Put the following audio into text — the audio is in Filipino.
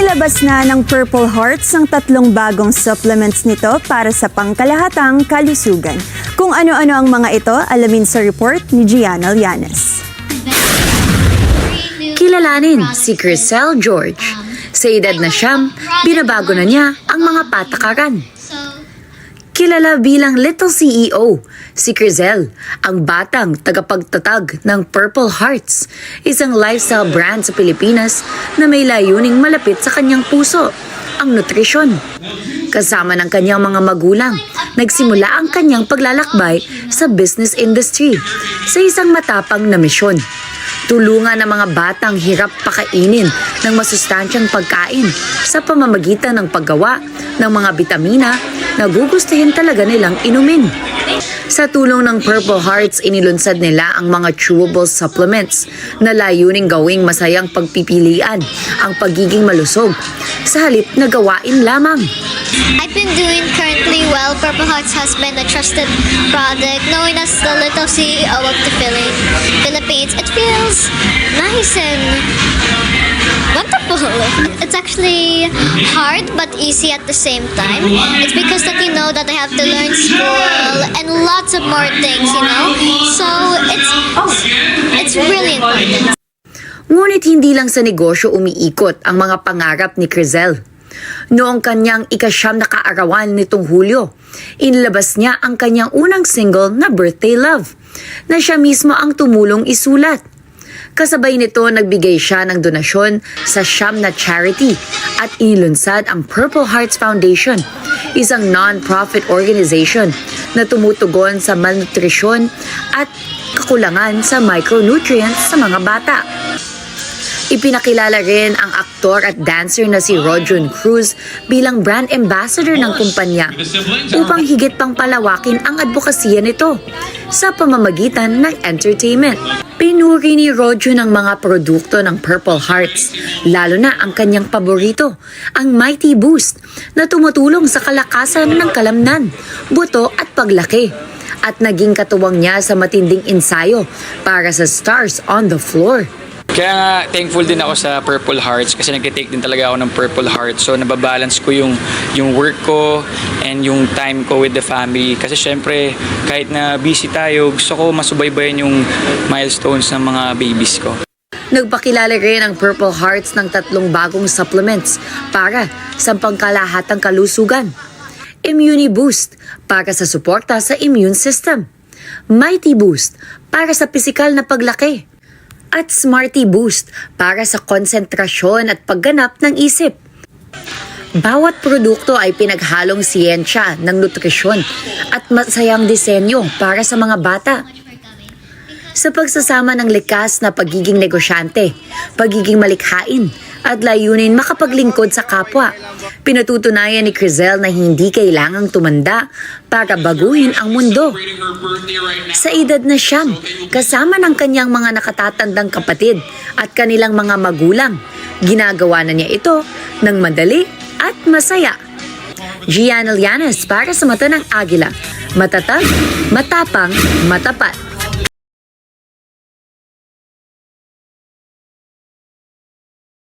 Inilabas na ng Purple Hearts ang 3 bagong supplements nito para sa pangkalahatang kalusugan. Kung ano-ano ang mga ito, alamin sa report ni Gianna Llanes. Kilalanin si Crisel George. Sa edad na siyam, binabago na niya ang mga patakaran. Kilala bilang Little CEO, si Crisel, ang batang tagapagtatag ng Purple Hearts, isang lifestyle brand sa Pilipinas na may layuning malapit sa kanyang puso, ang nutrisyon. Kasama ng kanyang mga magulang, nagsimula ang kanyang paglalakbay sa business industry sa isang matapang na misyon. Tulungan ng mga batang hirap pakainin ng masustansyang pagkain sa pamamagitan ng paggawa ng mga bitamina na gugustuhin talaga nilang inumin. Sa tulong ng Purple Hearts, inilunsad nila ang mga chewable supplements na layuning gawing masayang pagpipilian ang pagiging malusog sa halip na gawain lamang. I've been doing currently well. Purple Hearts has been a trusted product. Knowing as the little CEO of the Philippines, it feels nice and wonderful. It's actually hard but easy at the same time. It's because that you know that I have to learn school and lots of more things, you know. So it's really important. Ngunit hindi lang sa negosyo umiikot ang mga pangarap ni Crisel. Noong kanyang ika-9 na kaarawan nitong Hulyo, inilabas niya ang kanyang unang single na Birthday Love, na siya mismo ang tumulong isulat. Kasabay nito, nagbigay siya ng donasyon sa 9 na charity at inilunsad ang Purple Hearts Foundation, isang non-profit organization na tumutugon sa malnutrisyon at kakulangan sa micronutrients sa mga bata. Ipinakilala rin ang aktor at dancer na si Rodjun Cruz bilang brand ambassador ng kumpanya upang higit pang palawakin ang advokasya nito sa pamamagitan ng entertainment. Pinuri ni Rodjun ang mga produkto ng Purple Hearts, lalo na ang kanyang paborito, ang Mighty Boost, na tumutulong sa kalakasan ng kalamnan, buto at paglaki, at naging katuwang niya sa matinding ensayo para sa Stars on the Floor. Kaya nga, thankful din ako sa Purple Hearts kasi nag-take din talaga ako ng Purple Hearts. So, nababalance ko yung work ko and yung time ko with the family. Kasi syempre, kahit na busy tayo, gusto ko masubaybayan yung milestones ng mga babies ko. Nagpakilala rin ang Purple Hearts ng 3 bagong supplements para sa pangkalahatang kalusugan. Immune Boost para sa suporta sa immune system. Mighty Boost para sa pisikal na paglaki. At Smarty Boost para sa konsentrasyon at pagganap ng isip. Bawat produkto ay pinaghalong siyensya ng nutrisyon at masayang disenyo para sa mga bata. Sa pagsasama ng likas na pagiging negosyante, pagiging malikhain, at layunin makapaglingkod sa kapwa, pinatutunayan ni Crisel na hindi kailangang tumanda para baguhin ang mundo. Sa edad na 9, kasama ng kanyang mga nakatatandang kapatid at kanilang mga magulang, ginagawa na niya ito ng madali at masaya. Gianna Llanes para sa Mata ng Agila. Matatag, matapang, matapat.